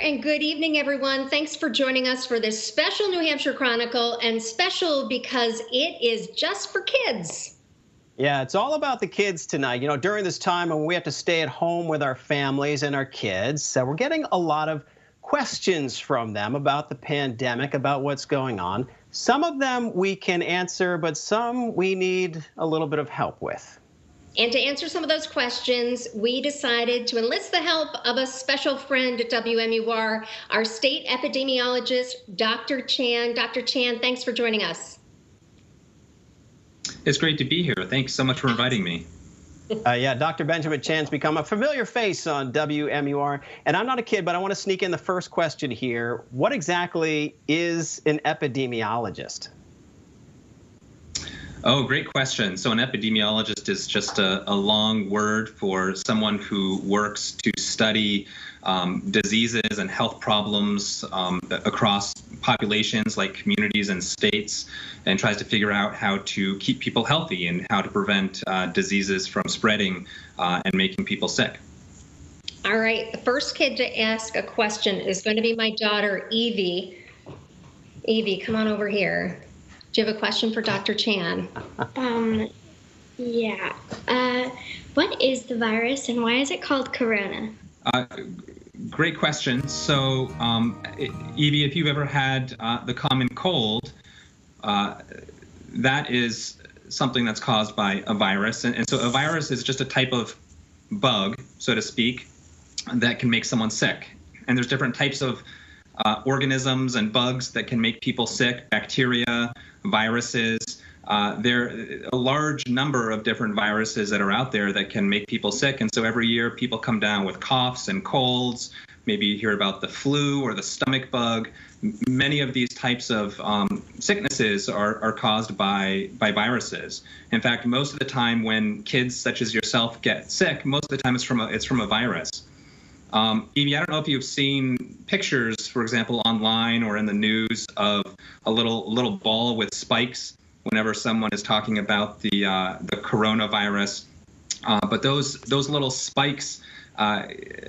and good evening, everyone. Thanks for joining us for this special New Hampshire Chronicle, and special because it is just for kids. Yeah, it's all about the kids tonight. During this time when we have to stay at home with our families and our kids, so we're getting a lot of questions from them about the pandemic, about what's going on. Some of them we can answer, but some we need a little bit of help with. And to answer some of those questions, we decided to enlist the help of a special friend at WMUR, our state epidemiologist, Dr. Chan. Dr. Chan, thanks for joining us. It's great to be here. Thanks so much for inviting me. Yeah, Dr. Benjamin Chan's become a familiar face on WMUR. And I'm not a kid, but I want to sneak in the first question here. What exactly is an epidemiologist? Oh, great question. So an epidemiologist is just a long word for someone who works to study diseases and health problems across populations like communities and states, and tries to figure out how to keep people healthy and how to prevent diseases from spreading and making people sick. All right, the first kid to ask a question is going to be my daughter, Evie. Evie, come on over here. Do you have a question for Dr. Chan? Yeah. What is the virus and why is it called corona? Great question. So, Evie, if you've ever had the common cold, that is something that's caused by a virus. And so a virus is just a type of bug, so to speak, that can make someone sick. And there's different types of organisms and bugs that can make people sick, bacteria, viruses. There are a large number of different viruses that are out there that can make people sick. And so every year people come down with coughs and colds. Maybe you hear about the flu or the stomach bug. Many of these types of sicknesses are caused by viruses. In fact, most of the time when kids such as yourself get sick, most of the time it's from a virus. Evie, I don't know if you've seen pictures, for example, online or in the news of a little ball with spikes whenever someone is talking about the coronavirus. But those little spikes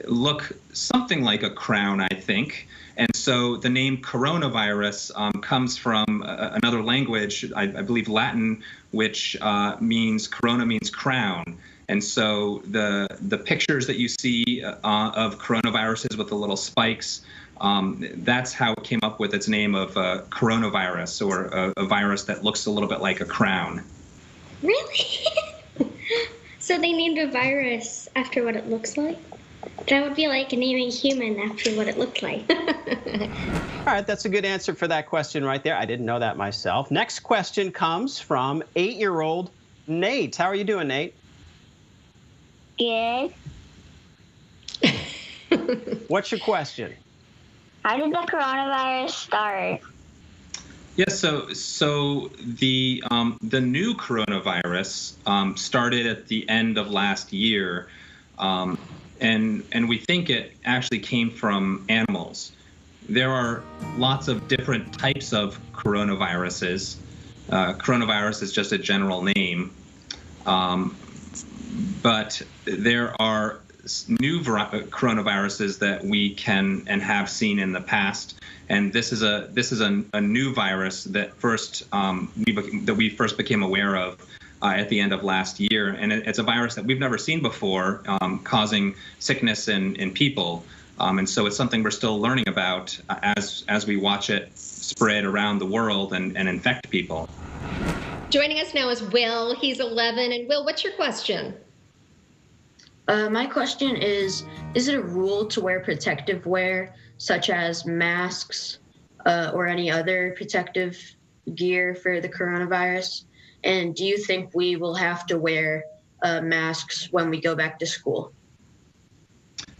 look something like a crown, I think. And so the name coronavirus comes from another language, I believe Latin, which means corona means crown. And so the pictures that you see of coronaviruses with the little spikes, that's how it came up with its name of coronavirus, or a virus that looks a little bit like a crown. Really? So they named a virus after what it looks like? That would be like naming human after what it looked like. All right, that's a good answer for that question right there. I didn't know that myself. Next question comes from 8-year-old Nate. How are you doing, Nate? Good. What's your question? How did the coronavirus start? Yes, so the new coronavirus started at the end of last year, and we think it actually came from animals. There are lots of different types of coronaviruses. Coronavirus is just a general name, but there are new coronaviruses that we can and have seen in the past, and this is a new virus that we first became aware of at the end of last year, and it's a virus that we've never seen before, causing sickness in people, and so it's something we're still learning about as we watch it spread around the world and infect people. Joining us now is Will. He's 11, and Will, what's your question? My question is it a rule to wear protective wear, such as masks or any other protective gear for the coronavirus? And do you think we will have to wear masks when we go back to school?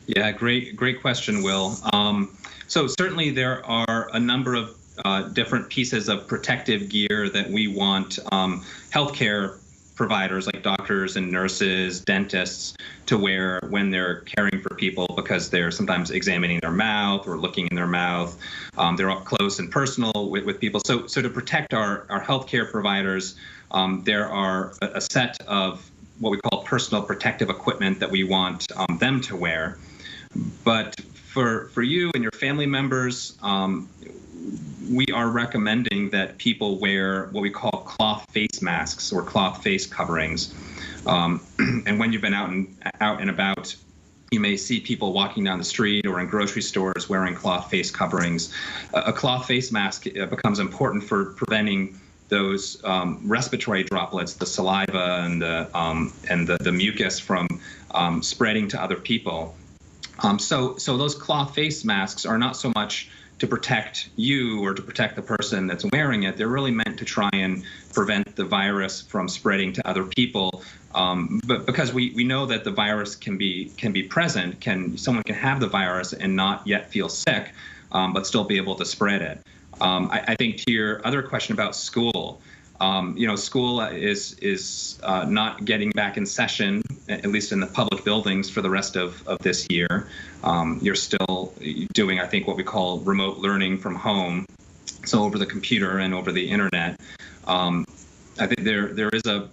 Yeah, great question, Will. So certainly there are a number of different pieces of protective gear that we want healthcare providers like doctors and nurses, dentists to wear when they're caring for people, because they're sometimes examining their mouth or looking in their mouth. They're up close and personal with people. So to protect our healthcare providers, there are a set of what we call personal protective equipment that we want them to wear. But for you and your family members, we are recommending that people wear what we call cloth face masks or cloth face coverings. And when you've been out and about, you may see people walking down the street or in grocery stores wearing cloth face coverings. A cloth face mask becomes important for preventing those respiratory droplets, the saliva and the mucus from spreading to other people. So those cloth face masks are not so much to protect you or to protect the person that's wearing it. They're really meant to try and prevent the virus from spreading to other people. But because we know that the virus can be present, someone can have the virus and not yet feel sick, but still be able to spread it. I think to your other question about school, school is not getting back in session, at least in the public buildings, for the rest of this year. You're still doing, I think, what we call remote learning from home, so over the computer and over the internet. I think there is a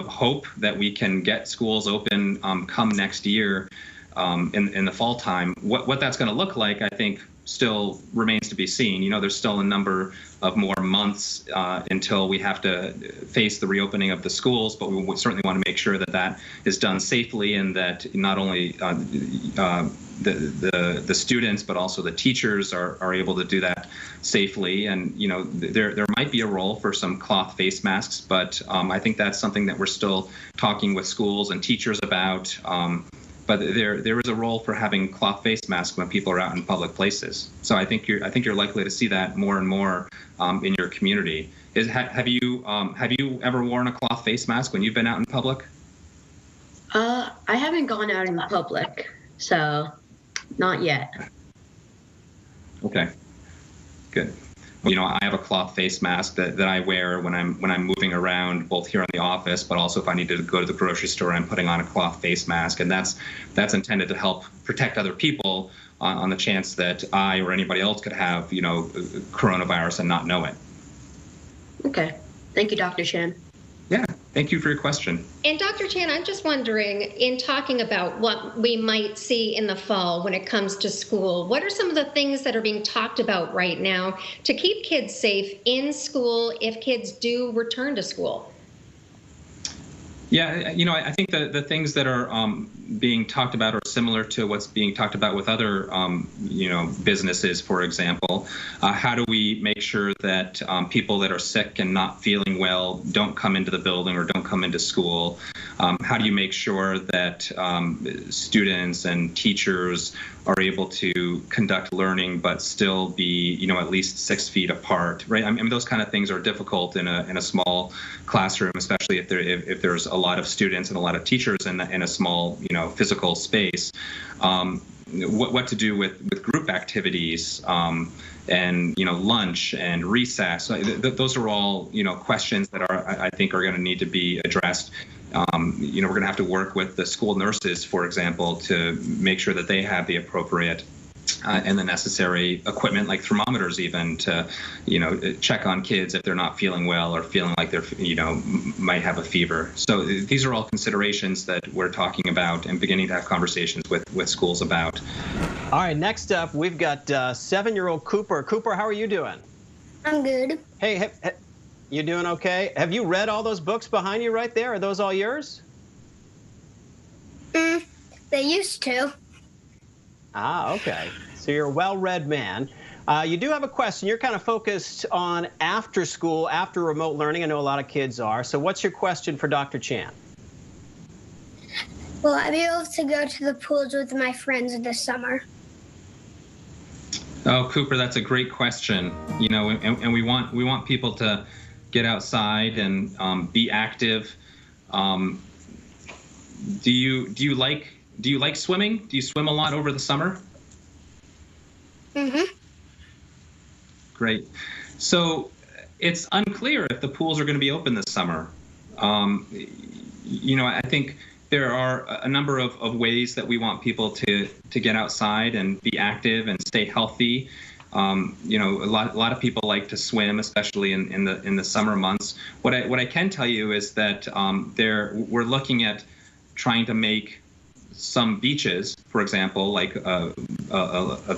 hope that we can get schools open come next year in the fall time. What that's going to look like, I think, still remains to be seen. There's still a number of more months until we have to face the reopening of the schools, but we certainly want to make sure that that is done safely and that not only the students but also the teachers are able to do that safely. And there might be a role for some cloth face masks, but I think that's something that we're still talking with schools and teachers about. But there is a role for having cloth face masks when people are out in public places. So I think you're likely to see that more and more in your community. Have you ever worn a cloth face mask when you've been out in public? I haven't gone out in public, so not yet. Okay, good. I have a cloth face mask that I wear when I'm moving around, both here in the office, but also if I need to go to the grocery store, I'm putting on a cloth face mask, and that's intended to help protect other people on the chance that I or anybody else could have, coronavirus and not know it. Okay, thank you, Dr. Chan. Yeah, thank you for your question. And Dr. Chan, I'm just wondering, in talking about what we might see in the fall when it comes to school, what are some of the things that are being talked about right now to keep kids safe in school if kids do return to school? Yeah, I think the things that are being talked about are similar to what's being talked about with other, businesses, for example. How do we make sure that people that are sick and not feeling well don't come into the building or don't come into school? How do you make sure that students and teachers are able to conduct learning but still be, at least 6 feet apart, right? I mean, those kind of things are difficult in a small classroom, especially if there's a lot of students and a lot of teachers in a small, physical space. What to do with group activities and lunch and recess. Those are all questions that I think are going to need to be addressed. We're going to have to work with the school nurses, for example, to make sure that they have the appropriate and the necessary equipment, like thermometers, even to check on kids if they're not feeling well or feeling like they're might have a fever. So these are all considerations that we're talking about and beginning to have conversations with schools about. All right, next up we've got 7-year-old Cooper. Cooper, how are you doing? I'm good. Hey, you doing okay? Have you read all those books behind you right there? Are those all yours? They used to. Ah, okay. So you're a well-read man. You do have a question. You're kind of focused on after school, after remote learning. I know a lot of kids are. So what's your question for Dr. Chan? Will I be able to go to the pools with my friends this summer? Oh, Cooper, that's a great question. And we want people to get outside and be active. Do you like swimming? Do you swim a lot over the summer? Mm-hmm. Great. So it's unclear if the pools are going to be open this summer. I think there are a number of ways that we want people to get outside and be active and stay healthy. A lot of people like to swim, especially in the summer months. What I can tell you is that we're looking at trying to make some beaches, for example, like a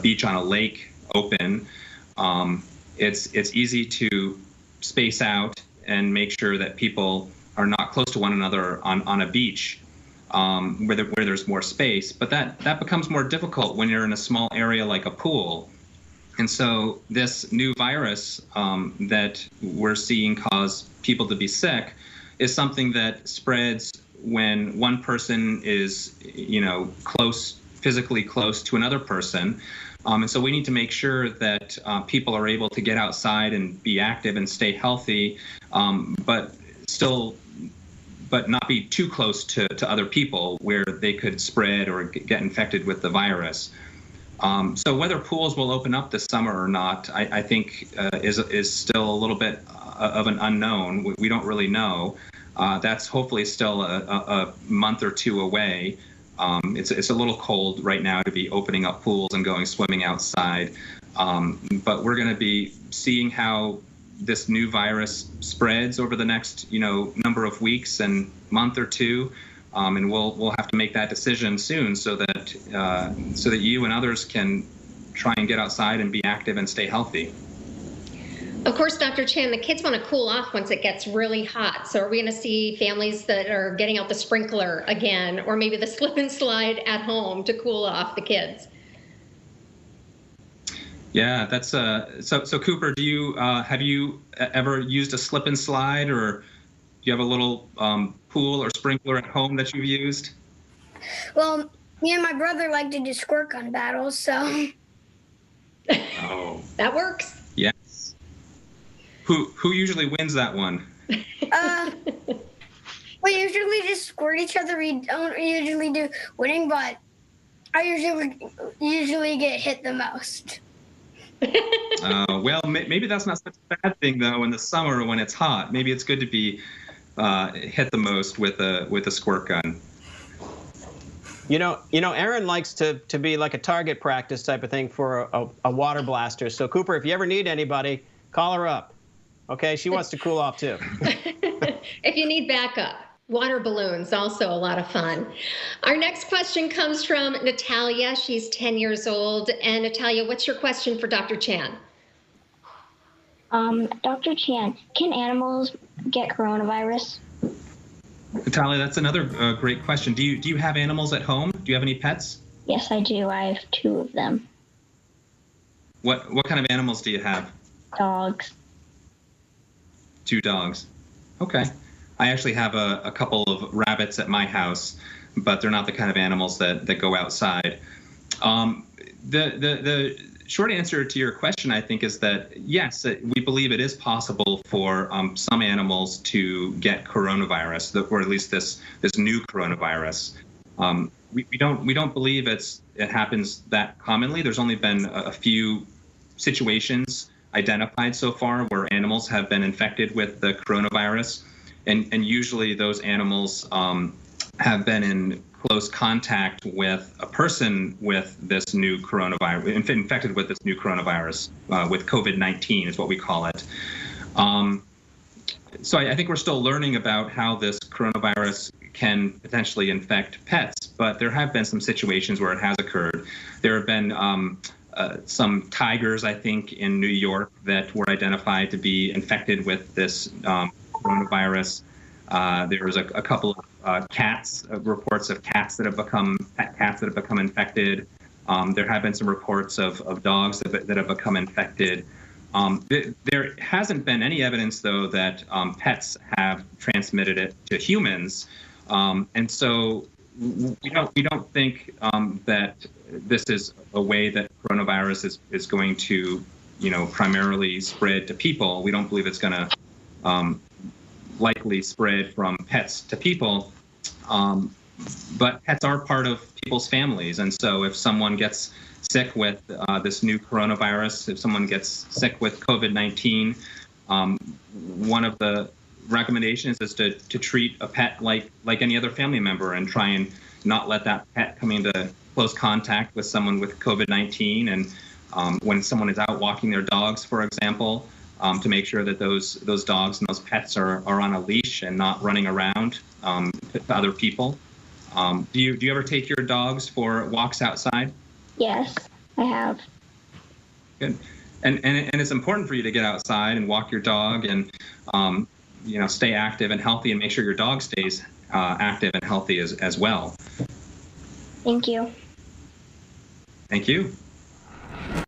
beach on a lake open, it's easy to space out and make sure that people are not close to one another on a beach where there's more space. But that becomes more difficult when you're in a small area like a pool. And so this new virus that we're seeing cause people to be sick is something that spreads when one person is, physically close to another person. And so we need to make sure that people are able to get outside and be active and stay healthy, but not be too close to other people where they could spread or get infected with the virus. So whether pools will open up this summer or not, I think is still a little bit of an unknown. We don't really know. That's hopefully still a month or two away. It's a little cold right now to be opening up pools and going swimming outside. But we're going to be seeing how this new virus spreads over the next, number of weeks and month or two. And we'll have to make that decision soon so that you and others can try and get outside and be active and stay healthy. Of course, Dr. Chan, the kids want to cool off once it gets really hot. So are we going to see families that are getting out the sprinkler again, or maybe the slip and slide at home to cool off the kids? Yeah, that's so Cooper, do you have you ever used a slip and slide, or do you have a little pool or sprinkler at home that you've used? Well, me and my brother like to do squirt gun battles, so. Oh. That works. Yes. Who usually wins that one? We usually just squirt each other. We don't usually do winning, but I usually get hit the most. Well, maybe that's not such a bad thing though. In the summer when it's hot, maybe it's good to be hit the most with a squirt gun. Aaron likes to be like a target practice type of thing for a water blaster. So Cooper, if you ever need anybody, call her up. Okay, she wants to cool off too. If you need backup. Water balloons, also a lot of fun. Our next question comes from Natalia. She's 10 years old. And Natalia, what's your question for Dr. Chan? Dr. Chan, can animals get coronavirus? Natalia, that's another great question. Do you have animals at home? Do you have any pets? Yes, I do. I have 2 of them. What kind of animals do you have? Dogs. 2 dogs. Okay. I actually have a couple of rabbits at my house, but they're not the kind of animals that go outside. The short answer to your question, I think, is that yes, we believe it is possible for some animals to get coronavirus, or at least this new coronavirus. We don't believe it happens that commonly. There's only been a few situations identified so far where animals have been infected with the coronavirus. And usually those animals have been in close contact with a person with this new coronavirus, infected with this new coronavirus, with COVID-19 is what we call it. So I think we're still learning about how this coronavirus can potentially infect pets, but there have been some situations where it has occurred. There have been some tigers, I think, in New York that were identified to be infected with this coronavirus. There was a couple of cats, reports of cats that have become infected. There have been some reports of dogs that have become infected. There hasn't been any evidence, though, that pets have transmitted it to humans, and so we don't think that this is a way that coronavirus is going to, primarily spread to people. We don't believe it's going to likely spread from pets to people, but pets are part of people's families, and so if someone gets sick with this new coronavirus, if someone gets sick with COVID-19, one of the recommendations is to treat a pet like any other family member and try and not let that pet come into close contact with someone with COVID-19. And when someone is out walking their dogs, for example, to make sure that those dogs and those pets are on a leash and not running around to other people. Do you ever take your dogs for walks outside? Yes, I have. Good. And it's important for you to get outside and walk your dog and stay active and healthy, and make sure your dog stays active and healthy as well. Thank you. Thank you.